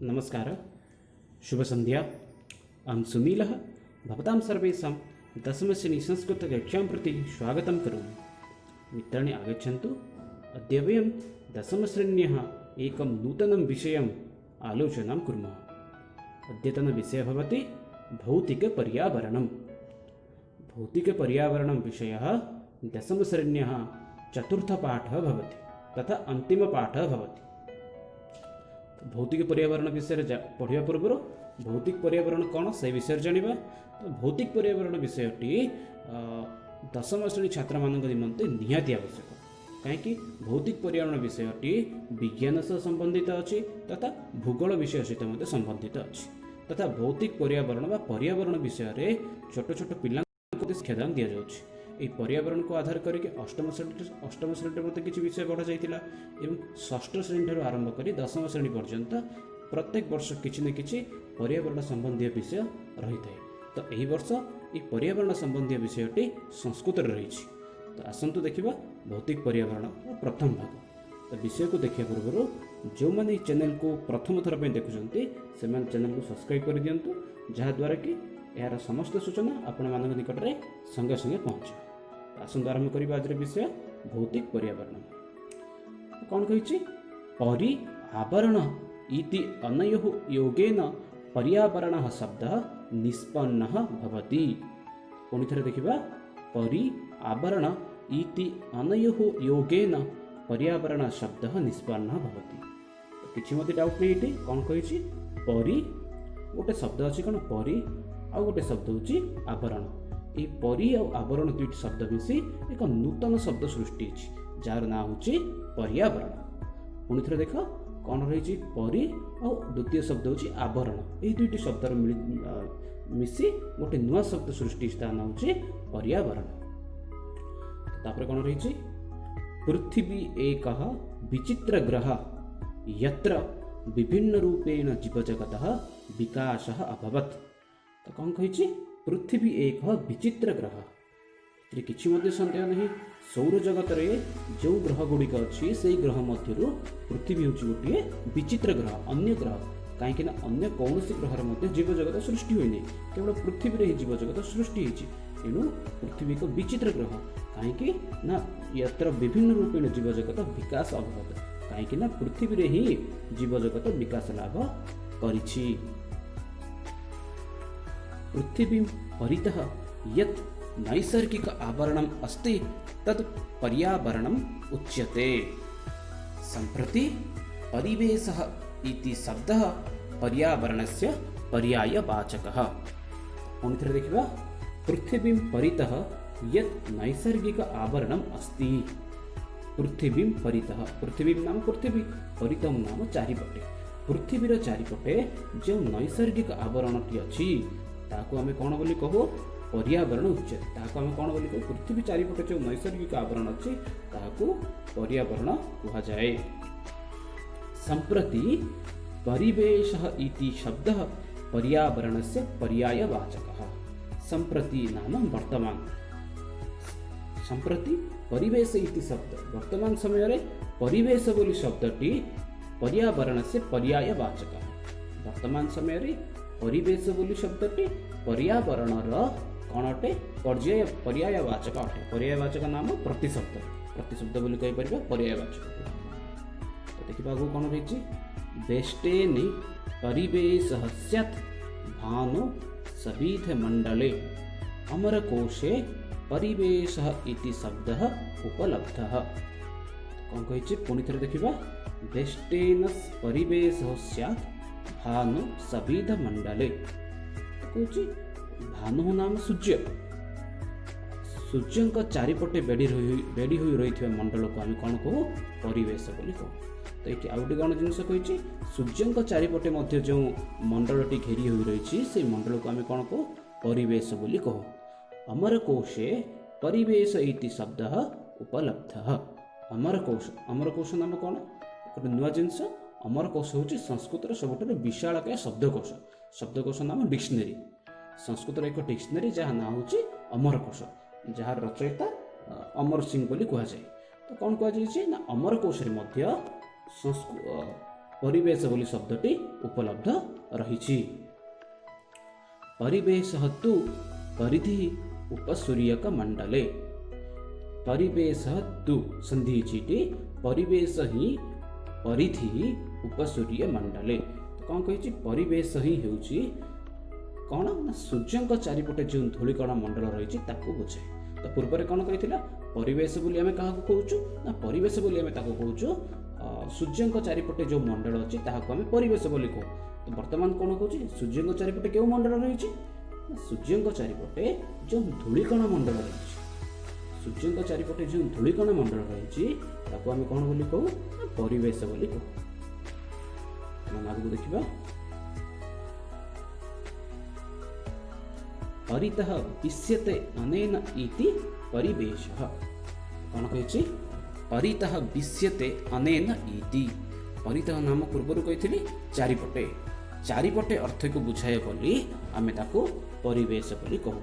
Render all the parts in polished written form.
नमस्कार, शुभ संध्या। अहं सुनीलः भवतां सर्वेषां दशमश्रेणी संस्कृतकक्षां प्रति स्वागतं करोमि। मित्राणि आगच्छन्तु। अद्य वयं दशमश्रेण्याः एकं नूतनं विषयम् आलोचनां कुर्मः। अद्यतनविषयः भवति भौतिकपर्यावरणं। भौतिकपर्यावरणं विषयः दशमश्रेण्याः चतुर्थपाठः भवति तथा अन्तिमपाठः भवति। भौतिक पर्यावरण विषय पढ़ा पूर्व भौतिक पर्यावरण कौन से विषय जाना। तो भौतिक पर्यावरण विषयटी दशम श्रेणी छात्र मान निमंते निहाती आवश्यक, कहीं भौतिक पर्यावरण विषयटी विज्ञान सह संबंधित अच्छी तथा भूगोल विषय सहित संबंधित अच्छी तथा भौतिक पर्यावरण व पर्यावरण विषय में छोट छोट पिला शिक्षादान दि जाऊँगी। ये पर्यावरण को आधार करके अष्टम श्रेणी मत किसी विषय पढ़ा जाता एवं षष्ठ श्रेणी ठार आरंभ कर दशम श्रेणी पर्यंत प्रत्येक वर्ष किसी न कि पर्यावरण संबंधी विषय रही है। तो यही वर्ष ये पर्यावरण संबंधी विषयटी संस्कृत रही। तो आसतु देखा भौतिक पर्यावरण प्रथम भाग। तो विषय को देखा पूर्व जो मैंने चैनल को प्रथम थर पर देखुं से चैनल को सब्सक्राइब कर दिंतु, जहाद्वारा कि यार समस्त सूचना आपण मान निकट में संगे संगे पहुँचे। आसंत आरंभ करवा आज विषय भौतिक पर्यावरण। कौन कही परि आवरण इति अनयोः योगेन पर्यावरण शब्द निष्पन्न भवति। पुणी थे देखा परि आवरण इति अनयोः योगेन पर्यावरण शब्द निष्पन्न भवति। किछि मते डाउट नहीं ये कौन कही परि गोटे शब्द अच्छी कौन परि आ गोटे शब्द होची आवरण। ये परि और आवरण दुईट शब्द मिसी एक नूतन शब्द सृष्टि जार ना होची पर्यावरण। पुणी थे देख कौन रही परि और द्वितीय शब्द होची आवरण। ये दुईट शब्द मिसी गोटे नुआ शब्द सृष्टि तार ना होची पर्यावरण। तापर कौन रही पृथ्वी एक विचित्र ग्रह यत्र विभिन्न रूपेण जीवजगत विकास अभवत्। तो कौन कही पृथ्वी एक विचित्र ग्रह। किसी सन्देह नहीं, सौर जगत रे जो ग्रह गुड़िक अच्छी से ग्रह मध्य पृथ्वी हूँ गोटे विचित्र ग्रह, अन्य ग्रह। कहीं अन्य कौन सी ग्रह मध्य जीवजगत सृष्टि होनी, केवल पृथ्वी ही जीवजगत सृष्टि होती। तेणु पृथ्वी एक विचित्र ग्रह कहीं ना यत्र विभिन्न रूपेण जीवजगत विकास अभवत, कहीं पृथ्वी ही जीवजगत विकास लाभ करिछि। पृथ्वी परितः यत् नैसर्गिक आवरणम् अस्ति तत् पर्यावरणम् उच्यते। सम्प्रति परिवेशः इति शब्दः पर्यावरणस्य पर्यायवाचकः। पुनः देखिबा पृथ्वी परितः यत् नैसर्गिक आवरणम् अस्ति। पृथ्वी परितः, पृथ्वी नाम पृथ्वी, परितः नाम चारिपटे। पृथ्वीर चारिपटे जो नैसर्गिक आवरणटी अच्छी ताको आमे कौन बोली कहू पर्यावरण उच्यते। ताको आमे कौन बोली कहू पृथ्वी चारिपटे जो नैसर्गिक आवरण अच्छी ताको पर्यावरण कहा जाए। संप्रति परिवेशः इति शब्दः पर्यावरणस्य पर्यायवाचकः। संप्रति नाम वर्तमान। संप्रति परिवेश इति शब्द वर्तमान समय रे परिवेश बोली शब्दटी पर्यावरणस्य पर्यायवाचकः। वर्तमान समय रे परिवेश बोली शब्दटी पर्यावरण कौन अटे पर्यायवाचक अटे। पर्यायवाचक नाम प्रतिशब्द, प्रतिशब्द बोली कहि परिबा पर्यायवाचक। तो देखिबा आगु कौन रही वेष्टेन परिवेशः स्यात् भानु सविध मंडले अमरकोशे परिवेशः इति शब्दः उपलब्धः। कौन कही पुणी थे देखिबा वेष्टेन परिवेशः स्यात् भानु सविध मंडले। कौची भानु नाम सूर्य, सूर्य चारिपटे बेड़ी हुई रही मंडल को आम कौन कहू परिवेश बोली कहू। तो ये आउ कौन जिन कही सूर्य चारिपटे मध्य जो मंडलटी घेरी हुई रही से मंडल को आम कौन कहू परिवेश बोली कहू। अमरकोशे परिवेश इति शब्द उपलब्ध। अमरकोश, अमरकोश नाम कौन गोटे नुआ जिनस। अमरकोश हूँ संस्कृत सबुठ विशालकाय शब्दकोश। शब्दकोश नाम डिक्शनरी। संस्कृत एक डिक्शनरी जहाँ ना हूँ अमरकोश, जहाँ रचयिता अमर सिंह बोली कहुए। तो कौन कहुए ना अमरकोश परिवेश बोली शब्दटी उपलब्ध रही। परिवेश तु परिधि उपसूर्यक मंडले। परिवेश तु संधि चीटी परिवेश ही परिधि उपसूर्य मंडले। तो कौन कही परिवेश ही होउची कौन ना सूर्य चारिपटे जो धूलिकण मंडल रही बुझे। तो पूर्व कौन कही परिवेश बोली आम क्या कहूँ ना परिवेश बोली आम कहूँ सूर्य चारिपटे जो मंडल अच्छी आम परिवेश बोली कहू। तो बर्तमान कौन कहूँ सूर्य चारिपटे क्यों मंडल रही सूर्य चारिपटे जो धूलिकण मंडल रही सूर्य चारिपटे जो धूलिकण मंडल रही आम कौन बोली कहू परिवेश बोली कहू। आगे देखिए परितः विश्यते अनेन इति परिवेशः। कौन कही परितः विश्यते अनेन इति। परितः नाम पूर्व कही चारिपटे चारिपटे अर्थ को बुझाए बोली आमे ताको परिवेश बोली कहू।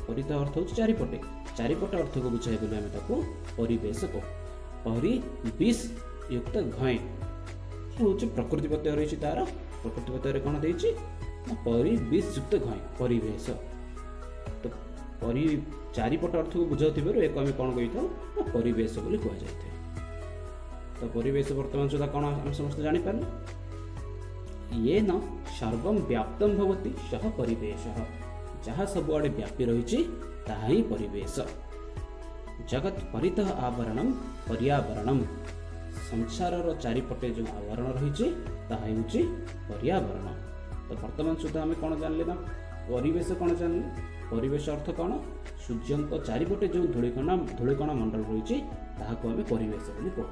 परितः अर्थ हो चारिपटे चारिपटे अर्थ को बुझाए बोली आमे ताको परिवेश कहू। परिवेश युक्त घय हूँ प्रकृति प्रत्यय रही तार प्रकृति प्रत्यय कौन देती परिवेश युक्त घय परिवेश। तो चारिपट अर्थ को बुझाऊ एक आम कौन कही था परिवेश बोली कह जाए। तो परिवेश वर्तमान सुधा कौन आम समस्त जापर ये न सर्वं व्याप्तं भवति सह परिवेश। जहाँ सबुआड़े व्यापी रही ताही परिवेश। जगत परितः आवरणम पर्यावरणम। संसार चारिपटे जो आवरण रही ताही पर्यावरण। तो वर्तमान सुधा आम कौन जानले ना परिवेश कौन जानले परिवेश अर्थ कौन सूर्य चारिपटे जो धूलिकण मंडल रही आम परिवेश बोली कहू।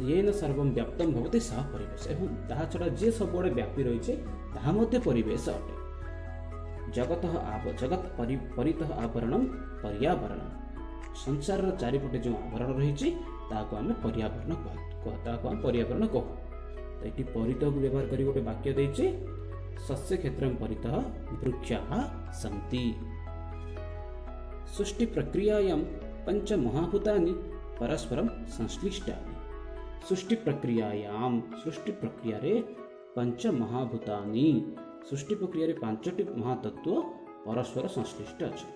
ये न सर्वं व्याप्तं भवति सह परिवेश एवं ताहा छड़ा जे सबुआड़े व्यापी रही ताहा मध्य परिवेश अटे। जगत परितः आवरणम पर्यावरणम। संसार चारिपटे जो आवरण रही आम पर्यावरण कहू। तो ये परितः को व्यवहार कर गोटे वाक्य देचे सस्य क्षेत्रं परितः वृक्षाः सन्ति। सृष्टि प्रक्रियायां पंच महाभूतानि परस्परं संश्लिष्टानि। सृष्टि प्रक्रिया रे पंच महाभूतानि सृष्टि प्रक्रिया रे पांचटी महातत्व परस्पर संश्लिष्ट अच्छा।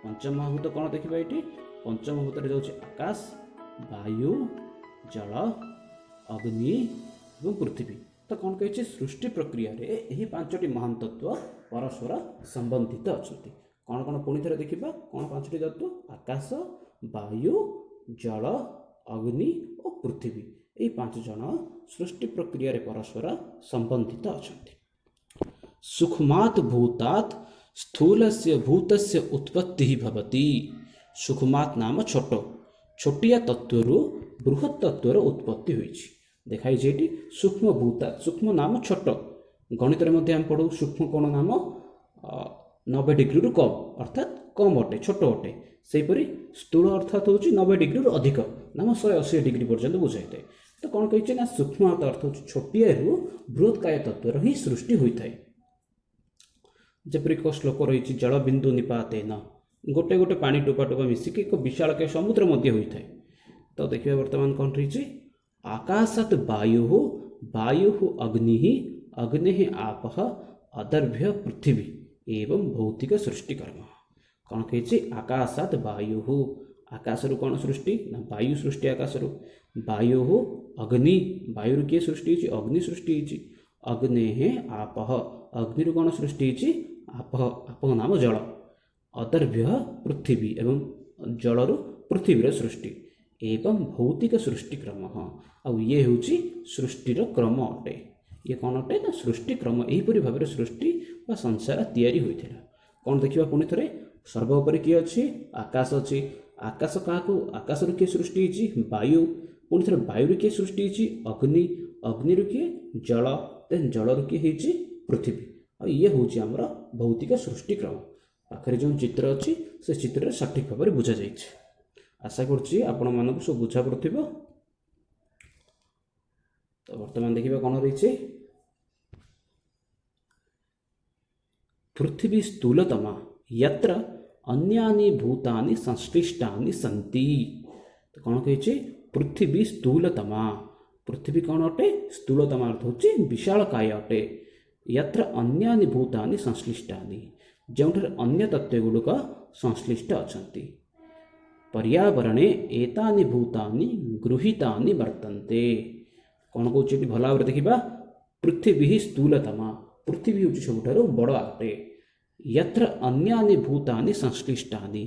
पंच महाभूत कौन देखा ये पंच महाभूत जाऊँच आकाश वायु जल अग्नि और पृथ्वी। तो कौन कही सृष्टि प्रक्रिया रे यही पांचटी महान तत्व परस्पर संबंधित अच्छा। कौन कौन पुणी थे देखा कौन पांचटी तत्व आकाश वायु जल अग्नि और पृथ्वी यही पांच जन सृष्टि प्रक्रिया रे परस्पर संबंधित अच्छा। सूक्ष्मात् भूतात् स्थूलस्य भूतस्य उत्पत्ति भवति। सूक्ष्मात् नाम छोट छोटिया तत्वरु बृहत् तत्वर उत्पत्ति होइछि। देखाई जेटी सूक्ष्म भूता सूक्ष्म नाम छोट गणित में आम पढ़ू सूक्ष्म कोण नाम 90 डिग्री रु कम अर्थात कम अटे छोट अटे। सेहीपरि स्थूल अर्थात हूँ 90 डिग्री रु अधिक नाम 180 डिग्री पर्यंत बुझाई थाए। तो कौन कही ना सूक्ष्म अर्थ हूँ छोटिया बृहत्काय तत्वर ही सृष्टि होता है। जपरिक श्लोक रही जल बिंदु निपाते न गोटे गोटे पानी टोपा टोपा मिसिक एक विशाल समुद्र मध्य होता है। तो देखिए वर्तमान कौन रही आकाशात् वायु वायु अग्नि अग्नि आपः अदर्भ्य पृथ्वी एवं भौतिक सृष्टिकर्म। कौन कही आकाशात् वायु आकाशरु कौन सृष्टि ना वायु सृष्टि आकाशरु वायु अग्नि वायु किए सृष्टि अग्नि सृष्टि अग्ने आपः अग्निरु कौन सृष्टि आपः आपः नाम जल अदर्भ्य पृथ्वी एवं जलरु पृथ्वीर सृष्टि एवं भौतिक सृष्टिक्रम। आउ ये हूँ सृष्टिर क्रम अटे। ये कौन अटे ना सृष्टिक्रम यहीपरि भाव में सृष्टि व संसार तैयारी होता। कौन देखा पुणी थे सर्वोपरि किए अच्छी आकाश अच्छी आकाश क्या आकाशरु किए सृष्टि वायु पुणी थे वायु किए सृष्टि अग्नि अग्निरु किए जल देन जलरु किए पृथ्वी और ये हूँ आमर भौतिक सृष्टिक्रम। पाखे जो चित्र अच्छी से चित्र सठिक भाव में बुझा जाए। आशा करुच्ची आपण मानक सब बुझा पड़ो। तो वर्तमान देखिए कौन रही पृथ्वी स्थूलतमा यत्र अन्यानि भूतानि संश्लिष्टानि सन्ति। तो कौन कही पृथ्वी स्थूलतमा पृथ्वी कौन अटे स्थूलतम अर्थ होची विशालकाय अटे यत्र अन्यानि भूतानि संश्लिष्टानि जोंठारे अन्य तत्व गुड़िक संश्लिष्ट अछंती पर्यावरणे एतानि भूतानि गृहीतानि वर्तन्ते कौन कौच भल भाव देखा पृथ्वी स्थूलतमा पृथ्वी हूँ सबुठारु बड़ अटे यत्र अन्यानि भूतानि संश्लिष्टानि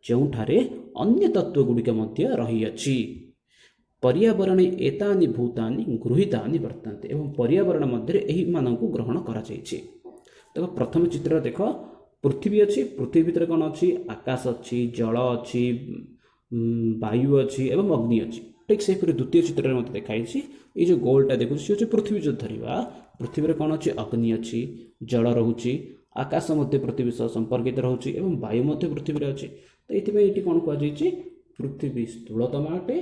जोंठारे अन्य तत्व गुड़िक मध्य रही पर्यावरण एतानि भूतानि गृहीतानि वर्तन्ते एवं पर्यावरण मध्य एही मानकु ग्रहण करा जायछि। देखो प्रथम चित्र देख पृथ्वी अच्छी पृथ्वी भितर कौन अच्छी आकाश अच्छी जल अच्छी वायु अच्छी एवं अग्नि अच्छी ठीक से द्वितीय चित्र में मतलब देखाई ये जो गोलटा देखो सी हूँ पृथ्वी जो धरवा पृथ्वी में कौन अच्छी अग्नि अच्छी जल रोचे आकाश मध्य पृथ्वी सह संपर्कित रोचे एवं वायु मध्य पृथ्वी अच्छी तो ये कौन कहुई पृथ्वी स्थूलतम अटे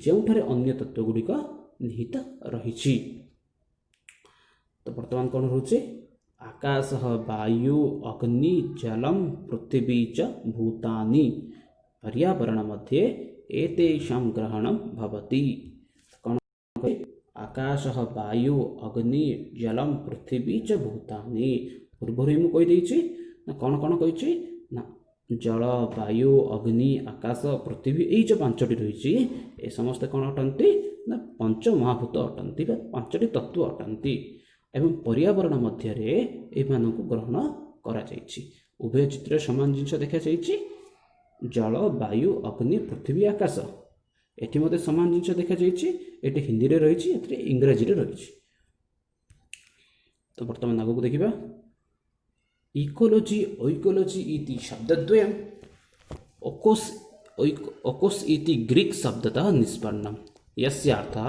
जोठारे अन्य तत्व गुड़िक निहित रही। तो बर्तमान कौन रोचे आकाश वायु अग्नि जलम पृथ्वी च भूतानि पर्यावरण मध्ये एतेषां ग्रहणं भवति कौन आकाश वायु अग्नि जलम पृथ्वी च भूतानि पूर्व ही मुझे कौन कौन कही ना जल वायु अग्नि आकाश पृथ्वी यही जो पांचटी रही ए समस्ते कौन अटंती ना पंच महाभूत अटंती पांचटी तत्व अटंती एवं पर्यावरण मध्य एमानकु ग्रहण करा जायछि। उभय चित्र समान जिनस देखा जायछि जल वायु अग्नि पृथ्वी आकाश एठी मते समान जिनस देखा जायछि एठी हिंदी रे रहिछि एठी इंग्रजी रे रहिछि। तो वर्तमान आगु देखिबा इकोलॉजी ओइकोलॉजी इति शब्दद्वयम् ओकोस इति ग्रीक शब्दतः निष्पन्नम् यस्य अर्थः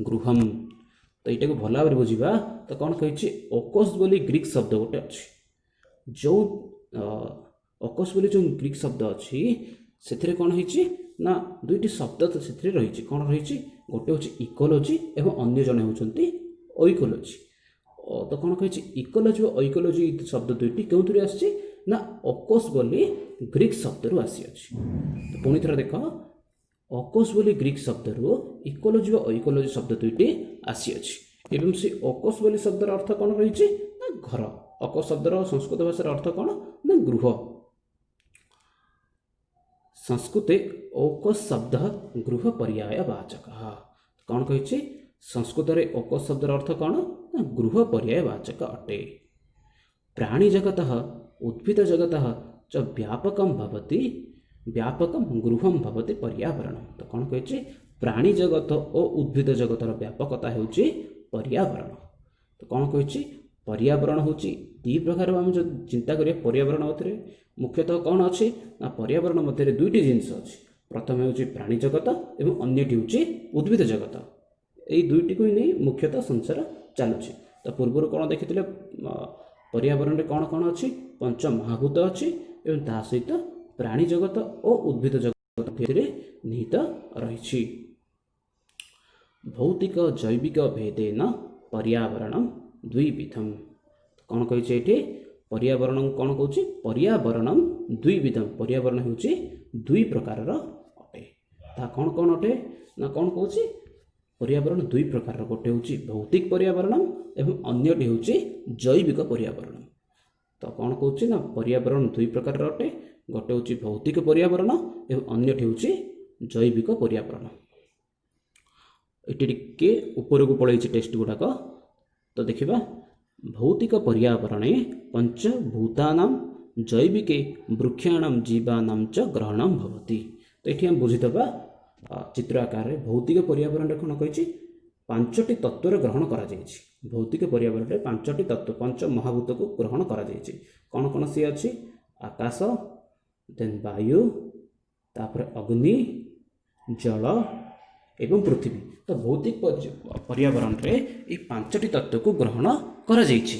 गृहम्। तो यहाँ को भल भाव बुझा तो कौन कही ओकोस बोली ग्रीक शब्द गोटे अच्छी जो ओकोस बोली जो ग्रीक शब्द अच्छी से कौन है ना दुईटी शब्द तो से रही कौन रही गोटे हूँ इकोलॉजी एवं अन्य जड़े होती ओइकोलॉजी। तो कौन कही इकोलॉजी और ओइकोलॉजी शब्द दुईटी क्यों आसी ना ओकोस बोली ग्रीक शब्द रु आसी अच्छी। तो पुणी थर देख ओकोस बोली ग्रीक शब्द रु इकोलॉजी और ओइकोलॉजी शब्द दुईटी आसी अच्छी एवं से ओकोस बोली शब्दर अर्थ कौन रही ना घर ओकोस शब्दर संस्कृत भाषार अर्थ कौन ना गृह संस्कृते ओकोस शब्द गृह पर्यायवाचक कौन कही संस्कृत में ओकोस शब्दर अर्थ कौन ना गृह पर्यायवाचक अटे। प्राणी जगत उद्भिद जगत च व्यापकं भवति व्यापकं गृहं भवति पर्यावरण। तो कौन कही प्राणी जगत और उद्भिद जगतर व्यापकता होची पर्यावरण। तो कौन कही पर्यावरण होची दी प्रकार आम जो चिंता करिए पर्यावरण मध्य मुख्यतः कौन अच्छी ना पर्यावरण मध्य दुईटी जिनस अच्छी प्रथम होची प्राणी जगत एवं अन्यटी होची उद्भिद जगत यही दुईटी को ही नहीं मुख्यतः संसार चलुची। तो पूर्व कौन देखी पर्यावरण में कौन कौन अच्छी पंच महाभूत अच्छी एवं ता सहित प्राणी जगत और उद्भिद जगत निहित रही। भौतिक जैविक भेदेन पर्यावरण द्विविधम कौन कही पर्यावरण कौन कौच पर्यावरण द्विविधम पर्यावरण हूँ दुई प्रकार अटे ता कौन कौन अटे ना कौन कौच पर्यावरण दुई प्रकार गोटे हूँ भौतिक पर्यावरण एवं अन्यटी हूँ जैविक पर्यावरण। तो कौन कौच ना पर्यावरण दुई प्रकार अटे गोटे हूँ भौतिक पर्यावरण एवं अन्यटी हूँ जैविक पर्यावरण। ये ऊपर को पलैछि टेस्ट गुड़ाक। तो देखा भौतिक पर्यावरणे पंचभूतानां जैविके वृक्षाणां जीवानां च ग्रहणं भवति। तो ये हम बुझीदबा चित्र आकार भौतिक पर्यावरण कौन कही पांचटी तत्वर ग्रहण करा जायछि। भौतिक पर्यावरण पांचटी तत्व पंच महाभूत को ग्रहण करा जायछि कौन कौन सी अच्छी आकाश देन वायु तापर अग्नि जल एवं पृथ्वी। तो भौतिक पर्यावरण रे ये पांचटी तत्व को ग्रहण करा जायछि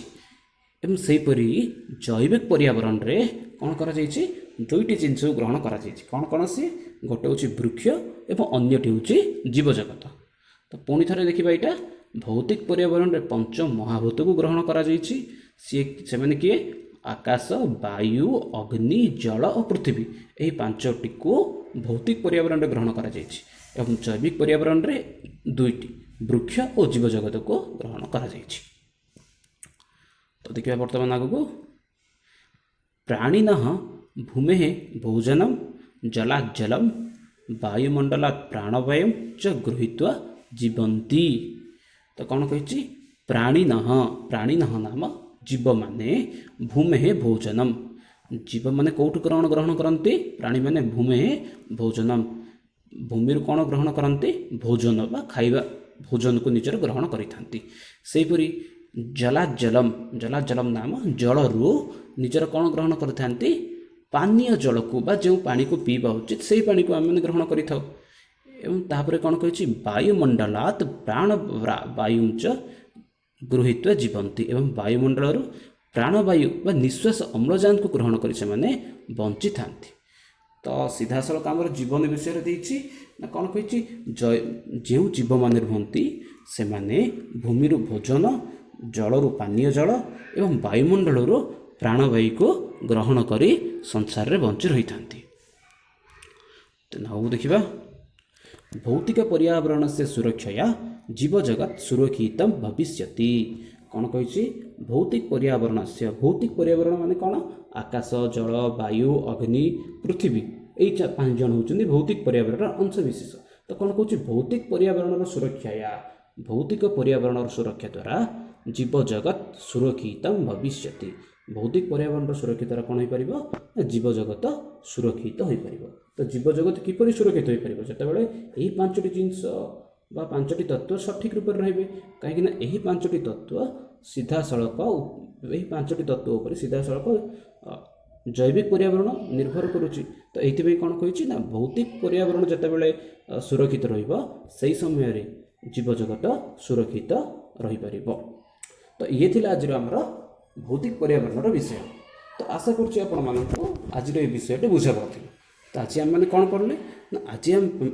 एवं सेहीपरि जैविक पर्यावरण रे कौन करा जायछि दुईटी जिनस ग्रहण करा जायछि कौन कौन सी गोटे हूँ वृक्ष एवं अन्यटी हूँ जीवजगत। तो पुणी थे देखा यहाँ भौतिक पर्यावरण रे पंच महाभूत को ग्रहण करा जायछि से माने किए आकाश वायु अग्नि जल और पृथ्वी यही पांचटी को भौतिक पर्यावरण रे ग्रहण करा जायछि एवं जैविक पर्यावरण रे दुईटी ବୃକ୍ଷ ଓ ଜୀବଜଗତକୁ ଗ୍ରହଣ କରାଯାଇଛି। ତ ଦେଖିବା ବର୍ତ୍ତମାନ ଆଗକୁ ପ୍ରାଣିନଃ ଭୂମେଃ ଭୋଜନಂ ଜଲାତ୍ ଜଲମ୍ ବାୟୁମଣ୍ଡଲାତ୍ ପ୍ରାଣବାୟୁಂ ଚ ଗୃହୀତ୍ୱା ଜୀବନ୍ତି। ତ କ'ଣ କହିଛି? ପ୍ରାଣିନଃ ନାମ ଜୀବମାନେ ଭୂମେଃ ଭୋଜନମ୍, ଜୀବମାନେ କେଉଁଠୁ ଗ୍ରହଣ କରନ୍ତି? ପ୍ରାଣୀମାନେ ଭୂମେଃ ଭୋଜନମ୍, ଭୂମିରୁ କ'ଣ ଗ୍ରହଣ କରନ୍ତି? ଭୋଜନ ବା ଖାଇବା ଭୋଜନକୁ ନିଜର ଗ୍ରହଣ କରିଥାନ୍ତି। ସେହିପରି ଜଲାତ୍ ଜଲମ୍ ନାମ ଜଳରୁ ନିଜର କ'ଣ ଗ୍ରହଣ କରିଥାନ୍ତି? ପାନୀୟ ଜଳକୁ ବା ଯେଉଁ ପାଣିକୁ ପିଇବା ଉଚିତ ସେହି ପାଣିକୁ ଆମେମାନେ ଗ୍ରହଣ କରିଥାଉ। ଏବଂ ତାପରେ କ'ଣ କହିଛି? ବାୟୁମଣ୍ଡଳାତ୍ ପ୍ରାଣବାୟୁଂ ଚ ଗୃହୀତ୍ୱା ଜୀବନ୍ତି, ଏବଂ ବାୟୁମଣ୍ଡଳରୁ ପ୍ରାଣବାୟୁ ବା ନିଶ୍ୱାସ ଅମ୍ଳଜାନକୁ ଗ୍ରହଣ କରି ସେମାନେ ବଞ୍ଚିଥାନ୍ତି। ତ ସିଧାସଳଖ ଆମର ଜୀବନ ବିଷୟରେ ଦେଇଛି ନା କ'ଣ କହିଛି? ଯେଉଁ ଜୀବମାନେ ରୁହନ୍ତି ସେମାନେ ଭୂମିରୁ ଭୋଜନ, ଜଳରୁ ପାନୀୟ ଜଳ ଏବଂ ବାୟୁମଣ୍ଡଳରୁ ପ୍ରାଣବାୟୁକୁ ଗ୍ରହଣ କରି ସଂସାରରେ ବଞ୍ଚି ରହିଥାନ୍ତି। ଆଉ ଦେଖିବା ଭୌତିକ ପର୍ଯ୍ୟାବରଣସ୍ୟ ସୁରକ୍ଷୟା ଜୀବଜଗତ୍ ସୁରକ୍ଷିତಂ ଭବିଷ୍ୟତି। କ'ଣ କହିଛି? ଭୌତିକ ପର୍ଯ୍ୟାବରଣ ମାନେ କ'ଣ? ଆକାଶ, ଜଳ, ବାୟୁ, ଅଗ୍ନି, ପୃଥିବୀ, ଏଇ 5 ଜଣ ହେଉଛନ୍ତି ଭୌତିକ ପର୍ଯ୍ୟାବରଣର ଅଂଶବିଶେଷ। ତ କ'ଣ କହୁଛି? ଭୌତିକ ପର୍ଯ୍ୟାବରଣର ସୁରକ୍ଷା ଦ୍ୱାରା ଜୀବଜଗତ୍ ସୁରକ୍ଷିତଂ ଭବିଷ୍ୟତି। ଭୌତିକ ପର୍ଯ୍ୟାବରଣର ସୁରକ୍ଷା ଦ୍ୱାରା କ'ଣ ହୋଇପାରିବ? ନା ଜୀବଜଗତ ସୁରକ୍ଷିତ ହୋଇପାରିବ। ତ ଜୀବଜଗତ କିପରି ସୁରକ୍ଷିତ ହୋଇପାରିବ? ଯେତେବେଳେ ଏହି 5ଟି ଜିନିଷ ବା 5ଟି ତତ୍ତ୍ୱ ସଠିକ୍ ରୂପରେ ରହିବେ। କାହିଁକିନା ଏହି 5ଟି ତତ୍ତ୍ୱ ଉପରେ ସିଧାସଳଖ ଜୈବିକ ପର୍ଯ୍ୟାବରଣ ନିର୍ଭର କରୁଛି। ତ ଏଇଥିପାଇଁ କ'ଣ କହିଛି? ନା ଭୌତିକ ପର୍ଯ୍ୟାବରଣ ଯେତେବେଳେ ସୁରକ୍ଷିତ ରହିବ ସେହି ସମୟରେ ଜୀବଜଗତ ସୁରକ୍ଷିତ ରହିପାରିବ। ତ ଇଏ ଥିଲା ଆଜିର ଆମର ଭୌତିକ ପର୍ଯ୍ୟାବରଣର ବିଷୟ। ତ ଆଶା କରୁଛି ଆପଣମାନଙ୍କୁ ଆଜିର ଏ ବିଷୟଟି ବୁଝାପଡ଼ିଥିବ। ତ ଆଜି ଆମେମାନେ କ'ଣ ପଢ଼ିଲେ? ନା ଆଜି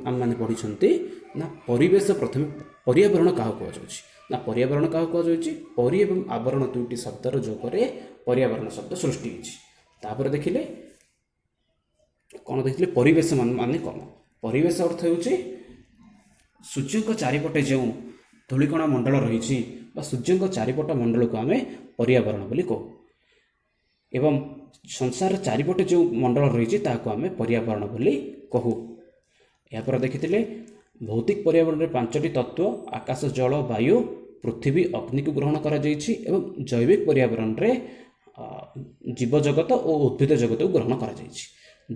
ଆମେମାନେ ପଢ଼ିଛନ୍ତି ନା ପରିବେଶ। ପ୍ରଥମେ ପର୍ଯ୍ୟାବରଣ କାହାକୁ କୁହାଯାଉଛି? ନା ପର୍ଯ୍ୟାବରଣ କାହାକୁ କୁହାଯାଉଛି? ପରି ଏବଂ ଆବରଣ 2ଟି ଶବ୍ଦର ଯୋଗରେ ପର୍ଯ୍ୟାବରଣ ଶବ୍ଦ ସୃଷ୍ଟି ହୋଇଛି। ତାପରେ ଦେଖିଲେ ପରିବେଶ ମାନେ କ'ଣ? ପରିବେଶ ଅର୍ଥ ହେଉଛି ସୂର୍ଯ୍ୟଙ୍କ ଚାରିପଟେ ଯେଉଁ ଧୂଳିକଣା ମଣ୍ଡଳ ରହିଛି ବା ସୂର୍ଯ୍ୟଙ୍କ ଚାରିପଟ ମଣ୍ଡଳକୁ ଆମେ ପର୍ଯ୍ୟାବରଣ ବୋଲି କହୁ। ଏବଂ ସଂସାର ଚାରିପଟେ ଯେଉଁ ମଣ୍ଡଳ ରହିଛି ତାହାକୁ ଆମେ ପର୍ଯ୍ୟାବରଣ ବୋଲି କହୁ। ଏହାପରେ ଦେଖିଥିଲେ ଭୌତିକ ପର୍ଯ୍ୟାବରଣରେ 5ଟି ତତ୍ତ୍ୱ ଆକାଶ, ଜଳ, ବାୟୁ, ପୃଥିବୀ, ଅଗ୍ନିକୁ ଗ୍ରହଣ କରାଯାଇଛି। ଏବଂ ଜୈବିକ ପର୍ଯ୍ୟାବରଣରେ ଜୀବଜଗତ ଓ ଉଦ୍ଭିଦ ଜଗତକୁ ଗ୍ରହଣ କରାଯାଇଛି।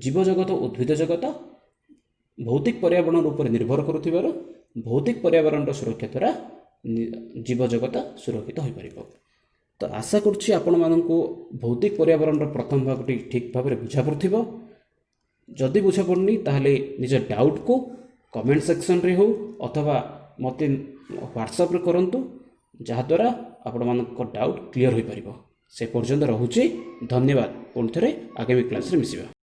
ଜୀବଜଗତ ଓ ଉଦ୍ଭିଦ ଜଗତ ଭୌତିକ ପର୍ଯ୍ୟାବରଣ ଉପରେ ନିର୍ଭର କରୁଥିବାରୁ ଭୌତିକ ପର୍ଯ୍ୟାବରଣର ସୁରକ୍ଷା ଦ୍ୱାରା ଜୀବଜଗତ ସୁରକ୍ଷିତ ହୋଇପାରିବ। ତ ଆଶା କରୁଛି ଆପଣମାନଙ୍କୁ ଭୌତିକ ପର୍ଯ୍ୟାବରଣର ପ୍ରଥମ ଭାଗଟି ଠିକ୍ ଭାବରେ ବୁଝାପଡ଼ିଥିବ। ଯଦି ବୁଝାପଡ଼ୁନି ତାହେଲେ ନିଜ ଡାଉଟ୍କୁ କମେଣ୍ଟ ସେକ୍ସନରେ ହେଉ ଅଥବା ମୋତେ ହ୍ୱାଟ୍ସଆପ୍ରେ କରନ୍ତୁ, ଯାହାଦ୍ୱାରା ଆପଣମାନଙ୍କ ଡାଉଟ୍ କ୍ଲିଅର୍ ହୋଇପାରିବ। ସେ ପର୍ଯ୍ୟନ୍ତ ରହୁଛି। ଧନ୍ୟବାଦ। ପୁଣି ଥରେ ଆଗାମୀ କ୍ଲାସ୍ରେ ମିଶିବା।